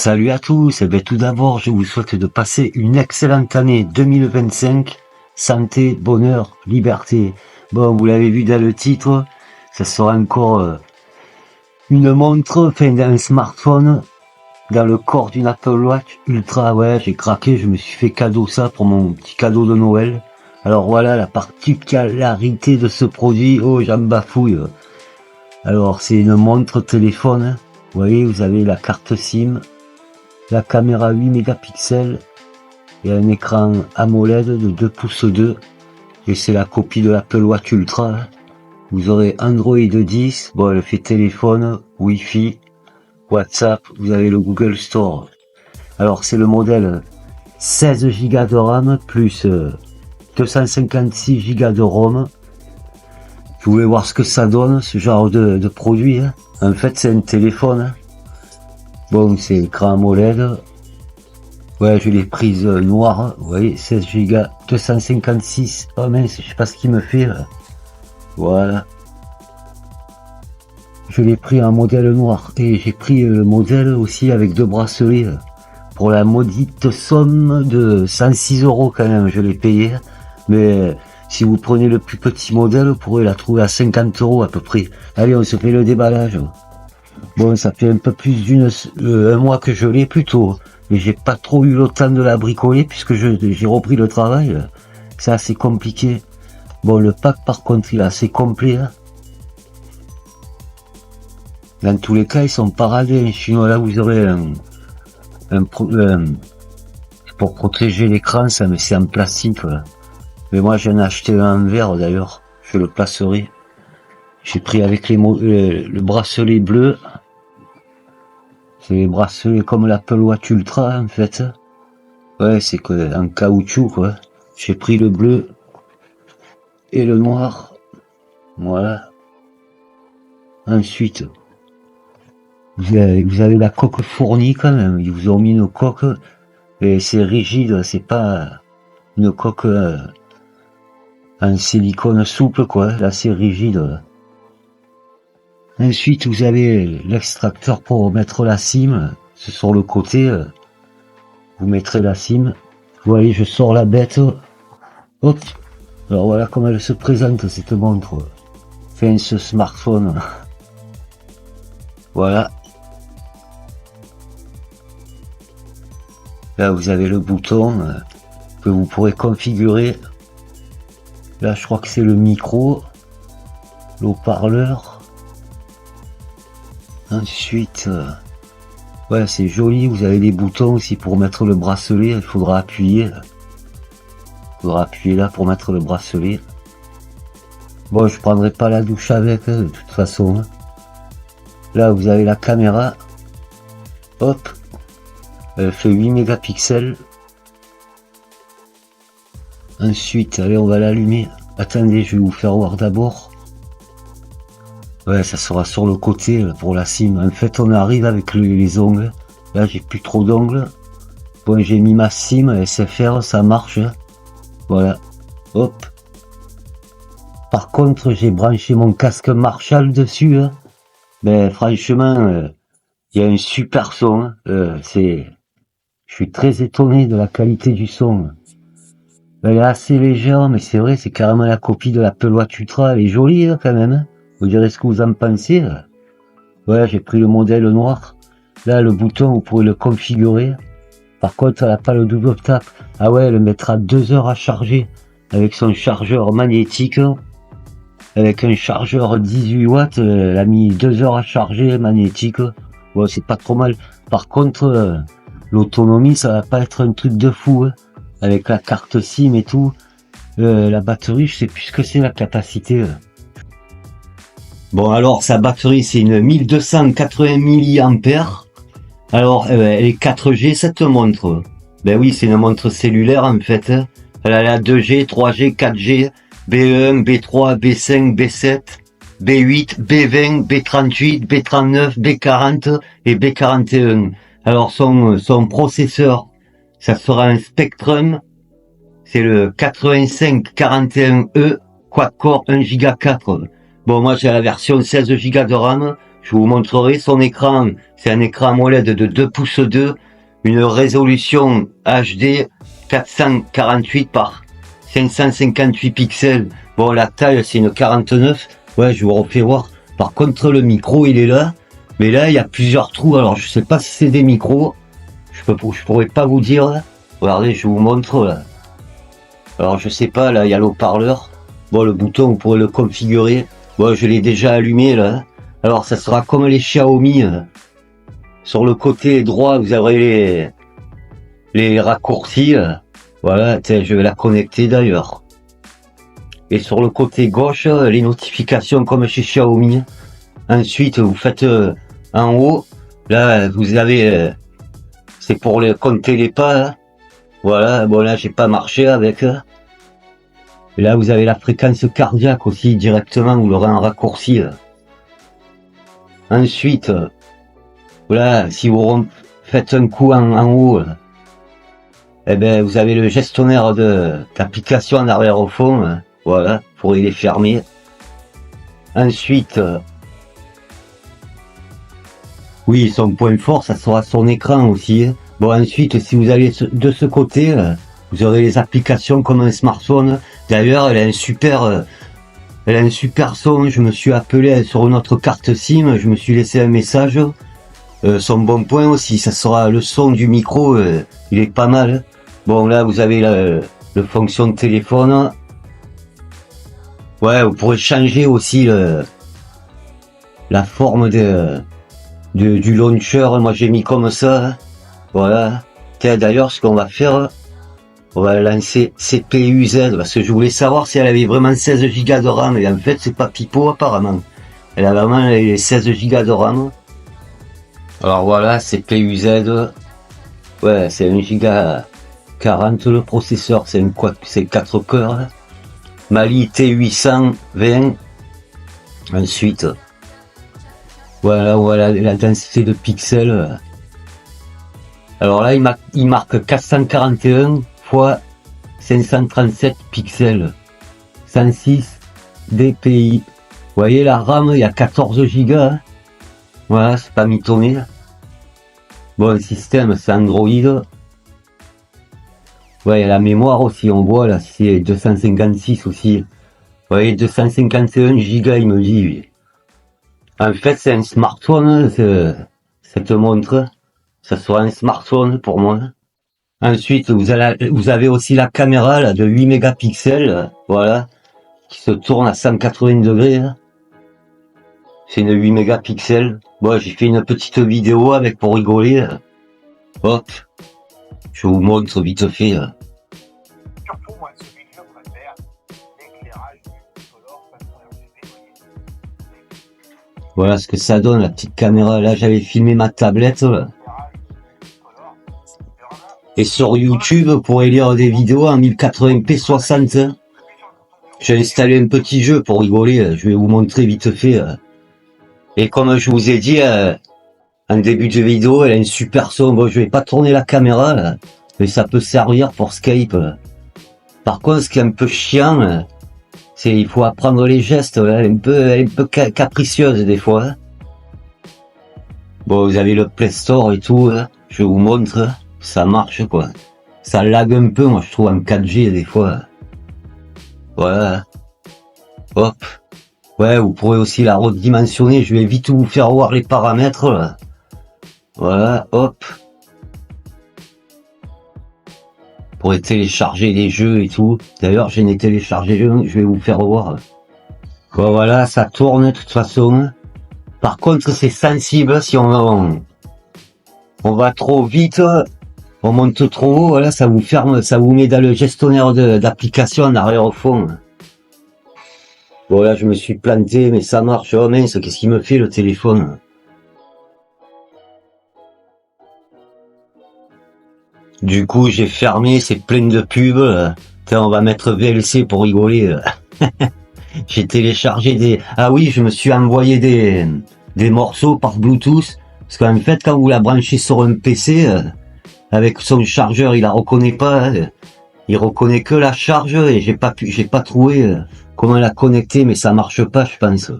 Salut à tous, tout d'abord je vous souhaite de passer une excellente année 2025, santé, bonheur, liberté. Bon, vous l'avez vu dans le titre, ça sera encore une montre, enfin un smartphone, dans le corps d'une Apple Watch Ultra. Ouais, j'ai craqué, je me suis fait cadeau ça pour mon petit cadeau de Noël. Alors voilà la particularité de ce produit, oh j'en bafouille. Alors c'est une montre téléphone, vous voyez, vous avez la carte SIM, la caméra 8 mégapixels et un écran AMOLED de 2 pouces 2 et c'est la copie de l'Apple Watch Ultra. Vous aurez Android 10, bon elle fait téléphone, Wi-Fi, WhatsApp, vous avez le Google Store. Alors c'est le modèle 16 Go de RAM plus 256 Go de ROM. Vous voulez voir ce que ça donne, ce genre de produit, hein. En fait c'est un téléphone. Bon, c'est écran AMOLED. Ouais, je l'ai prise noire. Vous voyez, 16 Go, 256. Oh mince, je sais pas ce qu'il me fait là. Voilà. Je l'ai pris en modèle noir. Et j'ai pris le modèle aussi avec 2 bracelets. Pour la maudite somme de 106 € quand même, je l'ai payé. Mais si vous prenez le plus petit modèle, vous pourrez la trouver à 50 € à peu près. Allez, on se fait le déballage. Bon, ça fait un peu plus un mois que je l'ai plutôt, mais j'ai pas trop eu le temps de la bricoler puisque j'ai repris le travail. C'est assez compliqué. Bon, le pack par contre, il est assez complet. Hein. Dans tous les cas, ils sont paradés. Sinon, là, vous aurez pour protéger l'écran, ça, mais c'est en plastique. Là. Mais moi, j'en ai acheté un en verre d'ailleurs. Je le placerai. J'ai pris avec le bracelet bleu. C'est les bracelets comme l'Apple Watch Ultra en fait. Ouais, c'est que en caoutchouc quoi. J'ai pris le bleu et le noir. Voilà. Ensuite, vous avez la coque fournie quand même. Ils vous ont mis une coque et c'est rigide. C'est pas une coque en silicone souple quoi. Là c'est rigide. Ensuite, vous avez l'extracteur pour mettre la SIM. C'est sur le côté. Vous mettrez la SIM. Vous voyez, je sors la bête. Hop. Alors voilà comment elle se présente, cette montre. Enfin, ce smartphone. Voilà. Là, vous avez le bouton que vous pourrez configurer. Là, je crois que c'est le micro. Le haut-parleur. Ensuite, ouais, c'est joli, vous avez des boutons aussi pour mettre le bracelet, il faudra appuyer. Il faudra appuyer là pour mettre le bracelet. Bon, je prendrai pas la douche avec, de toute façon. Là, vous avez la caméra. Hop. Elle fait 8 mégapixels. Ensuite, allez, on va l'allumer. Attendez, je vais vous faire voir d'abord. Ouais, ça sera sur le côté pour la SIM. En fait, on arrive avec les ongles. Là, j'ai plus trop d'ongles. Bon, j'ai mis ma SIM SFR, ça marche. Voilà. Hop. Par contre, j'ai branché mon casque Marshall dessus. Hein. Ben, franchement, il y a un super son. Je suis très étonné de la qualité du son. Elle est assez légère, mais c'est vrai, c'est carrément la copie de l'Apple Watch Ultra. Elle est jolie, hein, quand même. Hein. Vous direz ce que vous en pensez. Voilà, j'ai pris le modèle noir. Là, le bouton, vous pourrez le configurer. Par contre, elle n'a pas le double tap. Ah ouais, elle mettra 2 heures à charger avec son chargeur magnétique. Avec un chargeur 18 watts, elle a mis 2 heures à charger magnétique. Ouais, c'est pas trop mal. Par contre, l'autonomie, ça va pas être un truc de fou. Hein. Avec la carte SIM et tout. La batterie, je sais plus ce que c'est la capacité. Bon, alors, sa batterie, c'est une 1280 mAh. Alors, elle est 4G, cette montre. Ben oui, c'est une montre cellulaire, en fait. Elle a la 2G, 3G, 4G, B1, B3, B5, B7, B8, B20, B38, B39, B40 et B41. Alors, son processeur, ça sera un Spectrum. C'est le 8541E, quad-core 1 Go 4. Bon, moi j'ai la version 16 Go de RAM. Je vous montrerai son écran. C'est un écran AMOLED de 2 pouces 2, une résolution HD 448 par 558 pixels. Bon, la taille, c'est une 49. Ouais, je vous refais voir. Par contre, le micro, il est là. Mais là, il y a plusieurs trous. Alors, je sais pas si c'est des micros. Je pourrais pas vous dire. Là. Regardez, je vous montre. Là. Alors, je sais pas. Là, il y a l'haut-parleur. Bon, le bouton, vous pourrez le configurer. Bon, je l'ai déjà allumé, là. Alors, ça sera comme les Xiaomi. Sur le côté droit, vous aurez les raccourcis. Voilà, tiens, je vais la connecter d'ailleurs. Et sur le côté gauche, les notifications comme chez Xiaomi. Ensuite, vous faites en haut. Là, vous avez... c'est pour compter les pas. Hein. Voilà, bon là, j'ai pas marché avec. Et là, vous avez la fréquence cardiaque aussi directement. Vous l'aurez en raccourci. Ensuite, voilà, si vous faites un coup en haut... eh ben, vous avez le gestionnaire d'application en arrière au fond, voilà, vous pourrez les fermer. Ensuite, oui, son point fort, ça sera son écran aussi. Bon, ensuite, si vous allez de ce côté, vous aurez les applications comme un smartphone. D'ailleurs, elle a un super son. Je me suis appelé sur une autre carte SIM, je me suis laissé un message. Son bon point aussi, ça sera le son du micro, il est pas mal. Bon, là, vous avez le fonction de téléphone. Ouais, vous pourrez changer aussi la forme du launcher. Moi, j'ai mis comme ça. Voilà. Tiens, d'ailleurs, ce qu'on va faire, on va lancer CPU-Z, parce que je voulais savoir si elle avait vraiment 16 Go de RAM. Et en fait, c'est pas pipeau, apparemment. Elle a vraiment les 16 Go de RAM. Alors voilà, CPU-Z. Ouais, c'est 1 Go 40 le processeur, c'est 4 cœurs. Mali T820. Ensuite, voilà la densité de pixels. Alors là, il marque 441 x 537 pixels. 106 dpi. Vous voyez la RAM, il y a 14 Go. Hein. Voilà, c'est pas mitonné. Bon, le système, c'est Android. Ouais, il y a la mémoire aussi, on voit là, c'est 256 aussi. Vous voyez, 251 Go, il me dit. Oui. En fait, c'est un smartphone, cette montre. Ça sera un smartphone pour moi. Ensuite, vous avez aussi la caméra là, de 8 mégapixels, voilà, qui se tourne à 180 degrés. Là. C'est une 8 mégapixels. Bon, j'ai fait une petite vidéo avec pour rigoler. Hop. Je vous montre vite fait. Surtout, moi, celui que je préfère, l'éclairage du color façon RGB. Voilà ce que ça donne, la petite caméra. Là, j'avais filmé ma tablette. Là. Et sur YouTube, vous pourrez lire des vidéos en 1080p 60. J'ai installé un petit jeu pour rigoler. Je vais vous montrer vite fait. Et comme je vous ai dit... en début de vidéo, elle a une super son. Bon, je vais pas tourner la caméra, là, mais ça peut servir pour Skype. Là. Par contre, ce qui est un peu chiant, c'est il faut apprendre les gestes. Là. Elle est un peu capricieuse des fois. Hein. Bon, vous avez le Play Store et tout. Là. Je vous montre. Ça marche, quoi. Ça lag un peu, moi, je trouve, en 4G des fois. Voilà. Hop. Ouais, vous pourrez aussi la redimensionner. Je vais vite vous faire voir les paramètres, là. Voilà, hop. Vous pourrez télécharger les jeux et tout. D'ailleurs, j'en ai téléchargé un, je vais vous faire voir. Bon, voilà, ça tourne de toute façon. Par contre, c'est sensible si on va trop vite. On monte trop haut, voilà, ça vous ferme, ça vous met dans le gestionnaire d'application en arrière au fond. Bon, là, je me suis planté, mais ça marche. Oh mince, qu'est-ce qu'il me fait le téléphone? Du coup, j'ai fermé, c'est plein de pubs. Tiens, on va mettre VLC pour rigoler. J'ai téléchargé des... Ah oui, je me suis envoyé des morceaux par Bluetooth. Parce qu'en fait, quand vous la branchez sur un PC, avec son chargeur, il la reconnaît pas. Hein. Il reconnaît que la charge et j'ai pas trouvé comment la connecter, mais ça marche pas, je pense.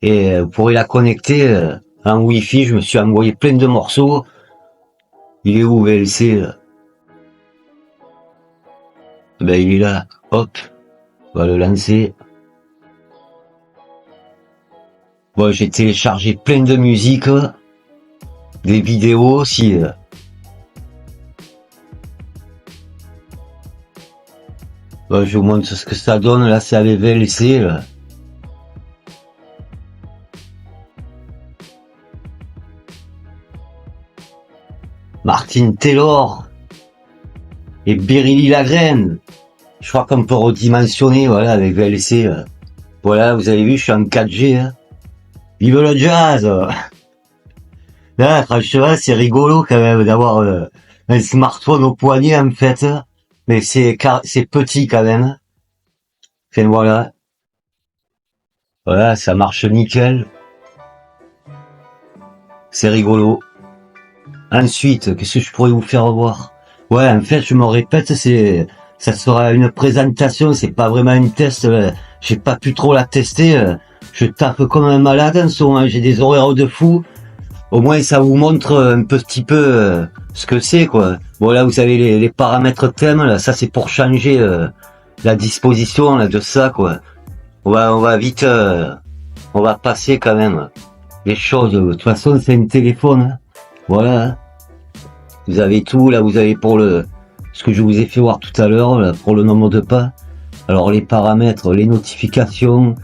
Et vous pourrez la connecter en Wi-Fi. Je me suis envoyé plein de morceaux. Il est où VLC là? Ben il est là. Hop, on va le lancer. Bon, j'ai téléchargé plein de musique, des vidéos aussi. Bon, je vous montre ce que ça donne. Là, c'est avec VLC. Là. Martin Taylor et Beryl Lagraine. Je crois qu'on peut redimensionner, voilà, avec VLC. Voilà, vous avez vu, je suis en 4G. Hein. Vive le jazz! Là, franchement, c'est rigolo quand même d'avoir un smartphone au poignet en fait, mais c'est petit quand même. Enfin voilà, voilà, ça marche nickel. C'est rigolo. Ensuite, qu'est-ce que je pourrais vous faire voir? Ouais, en fait, je me répète, ça sera une présentation, c'est pas vraiment une test. J'ai pas pu trop la tester. Je tape comme un malade en ce moment, j'ai des horaires de fou. Au moins, ça vous montre un petit peu ce que c'est, quoi. Bon, là, vous avez les paramètres thème, là, ça, c'est pour changer la disposition là, de ça, quoi. On va vite, on va passer quand même les choses. De toute façon, c'est un téléphone. Hein. Voilà. Hein. Vous avez tout, là, vous avez pour ce que je vous ai fait voir tout à l'heure, pour le nombre de pas. Alors, les paramètres, les notifications,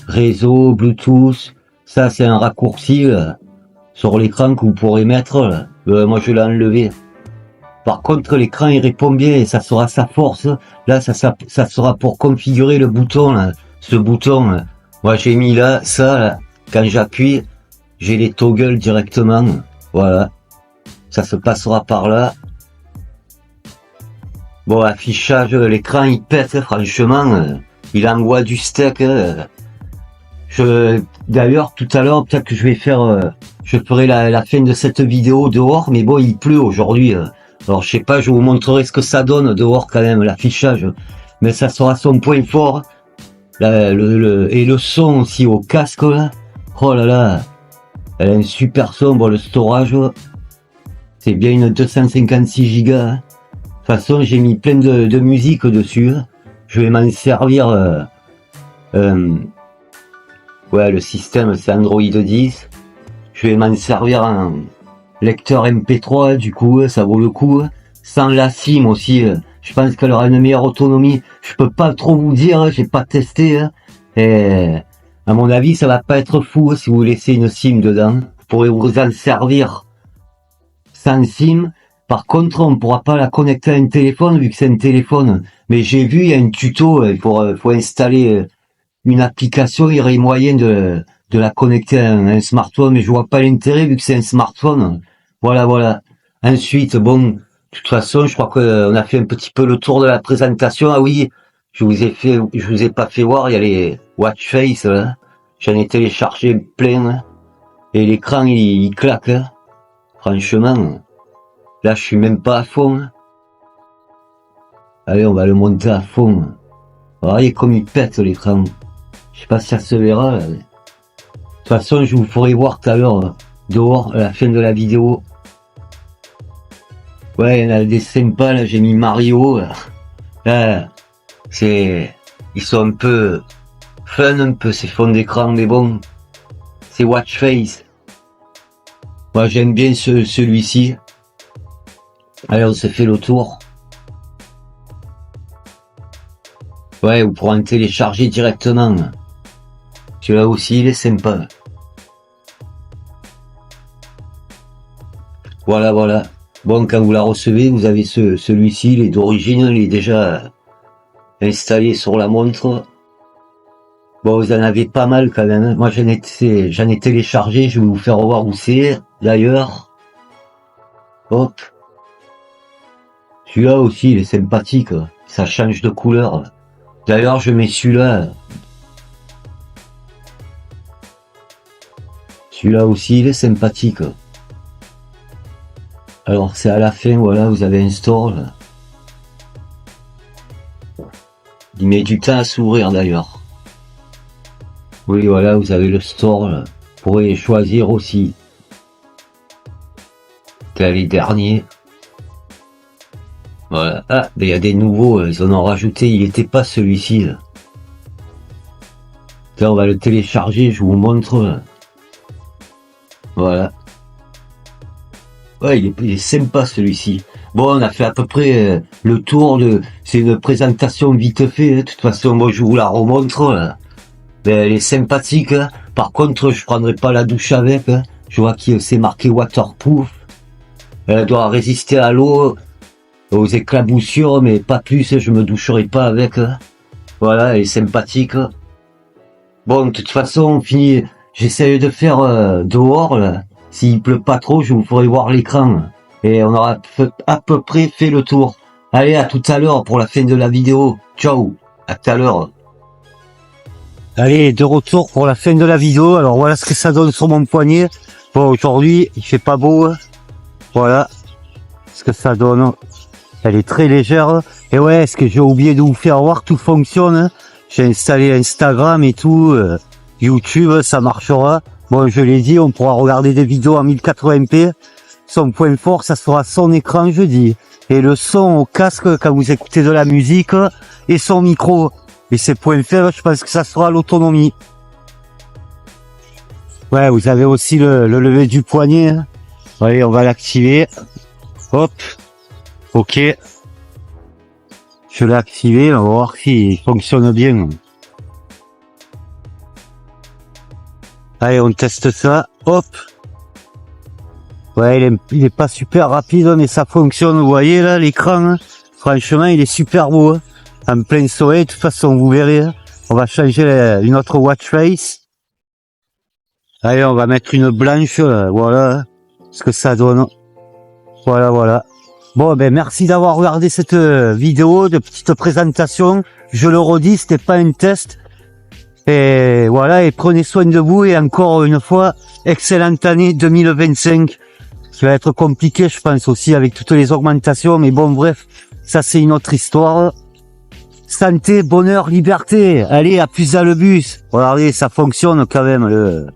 réseau, Bluetooth, ça, c'est un raccourci, là. Sur l'écran que vous pourrez mettre, là. Moi je l'ai enlevé. Par contre l'écran il répond bien et ça sera sa force. Là ça sera pour configurer le bouton, là. Ce bouton. Là. Moi j'ai mis là, ça, là. Quand j'appuie, j'ai les toggles directement. Voilà. Ça se passera par là. Bon, affichage, l'écran il pète, franchement. Il envoie du steak. D'ailleurs, tout à l'heure, peut-être que je vais faire, je ferai la fin de cette vidéo dehors, mais bon, il pleut aujourd'hui. Alors, je sais pas, je vous montrerai ce que ça donne dehors quand même, l'affichage. Mais ça sera son point fort. Et le son aussi au casque, là. Oh là là. Elle a un super son, bon, le storage. C'est bien une 256 Go. Hein. De toute façon, j'ai mis plein de musique dessus. Je vais m'en servir, ouais, le système c'est Android 10. Je vais m'en servir en lecteur MP3, du coup, ça vaut le coup. Sans la SIM aussi, je pense qu'elle aura une meilleure autonomie. Je peux pas trop vous dire, j'ai pas testé. Et à mon avis, ça va pas être fou si vous laissez une SIM dedans. Vous pourrez vous en servir sans SIM. Par contre, on pourra pas la connecter à un téléphone vu que c'est un téléphone. Mais j'ai vu, il y a un tuto, faut installer une application, il y aurait moyen de la connecter à un smartphone, mais je vois pas l'intérêt vu que c'est un smartphone. Voilà, voilà. Ensuite, bon, de toute façon, je crois qu'on a fait un petit peu le tour de la présentation. Ah oui, je vous ai pas fait voir, il y a les watch face, là. J'en ai téléchargé plein, hein. Et l'écran, il claque, hein. Franchement. Là, je suis même pas à fond, hein. Allez, on va le monter à fond. Voyez comme il pète l'écran. Je sais pas si ça se verra. Là. De toute façon, je vous ferai voir tout à l'heure, dehors, à la fin de la vidéo. Ouais, il y en a des sympas, là, j'ai mis Mario. Là, ils sont un peu fun, un peu, ces fonds d'écran, mais bon, c'est watch face. Moi, j'aime bien celui-ci. Allez, on se fait le tour. Ouais, vous pourrez en télécharger directement. Celui-là aussi, il est sympa. Voilà, voilà. Bon, quand vous la recevez, vous avez celui-ci, il est d'origine, il est déjà installé sur la montre. Bon, vous en avez pas mal quand même. Moi, j'en ai téléchargé, je vais vous faire voir où c'est, d'ailleurs. Hop. Celui-là aussi, il est sympathique. Ça change de couleur. D'ailleurs, je mets celui-là. Celui-là aussi, il est sympathique. Alors, c'est à la fin, voilà, vous avez un store. Là. Il met du temps à s'ouvrir, d'ailleurs. Oui, voilà, vous avez le store, là. Vous pourrez choisir aussi. T'as les derniers. Voilà. Ah, mais il y a des nouveaux, ils en ont rajouté, il était pas celui-ci, là. Tiens, on va le télécharger, je vous montre, là. Voilà. Ouais, il est sympa celui-ci. Bon, on a fait à peu près le tour de... C'est une présentation vite fait, hein. De toute façon, moi je vous la remontre, là. Mais elle est sympathique, hein. Par contre, je prendrai pas la douche avec, hein. Je vois qu'il c'est marqué waterproof. Elle doit résister à l'eau, aux éclaboussures, mais pas plus, hein. Je me doucherai pas avec, hein. Voilà, elle est sympathique. Bon, de toute façon, on finit... J'essaye de faire dehors, là. S'il pleut pas trop, je vous ferai voir l'écran. Et on aura à peu près fait le tour. Allez, à tout à l'heure pour la fin de la vidéo. Ciao, à tout à l'heure. Allez, de retour pour la fin de la vidéo. Alors voilà ce que ça donne sur mon poignet. Bon, aujourd'hui, il fait pas beau, hein. Voilà ce que ça donne. Elle est très légère. Et ouais, ce que j'ai oublié de vous faire voir, tout fonctionne, hein. J'ai installé Instagram et tout. YouTube, ça marchera. Bon, je l'ai dit, on pourra regarder des vidéos en 1080p. Son point fort, ça sera son écran, je dis. Et le son au casque quand vous écoutez de la musique. Et son micro. Et ses points faibles, je pense que ça sera l'autonomie. Ouais, vous avez aussi le lever du poignet, hein. Allez, on va l'activer. Hop. Ok. Je l'ai activé, on va voir s'il fonctionne bien. Allez, on teste ça. Hop. Ouais, il est pas super rapide, mais ça fonctionne. Vous voyez là, l'écran, hein. Franchement, il est super beau, hein. En plein soleil, de toute façon, vous verrez, hein. On va changer une autre watch face. Allez, on va mettre une blanche, voilà, hein, ce que ça donne. Voilà, voilà. Bon, ben merci d'avoir regardé cette vidéo de petite présentation. Je le redis, c'était pas un test. Et voilà, et prenez soin de vous, et encore une fois, excellente année 2025. Qui va être compliqué, je pense, aussi avec toutes les augmentations, mais bon, bref, ça c'est une autre histoire. Santé, bonheur, liberté. Allez, à plus à le bus. Regardez, ça fonctionne quand même. De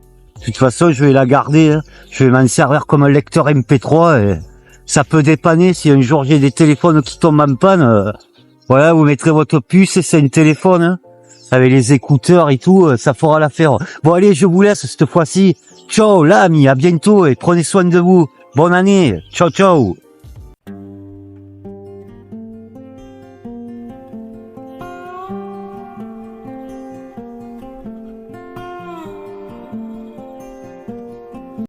toute façon, je vais la garder, hein. Je vais m'en servir comme un lecteur MP3, et ça peut dépanner si un jour j'ai des téléphones qui tombent en panne. Voilà, vous mettrez votre puce et c'est un téléphone, hein. Avec les écouteurs et tout, ça fera l'affaire. Bon, allez, je vous laisse cette fois-ci. Ciao, l'ami, à bientôt et prenez soin de vous. Bonne année. Ciao, ciao.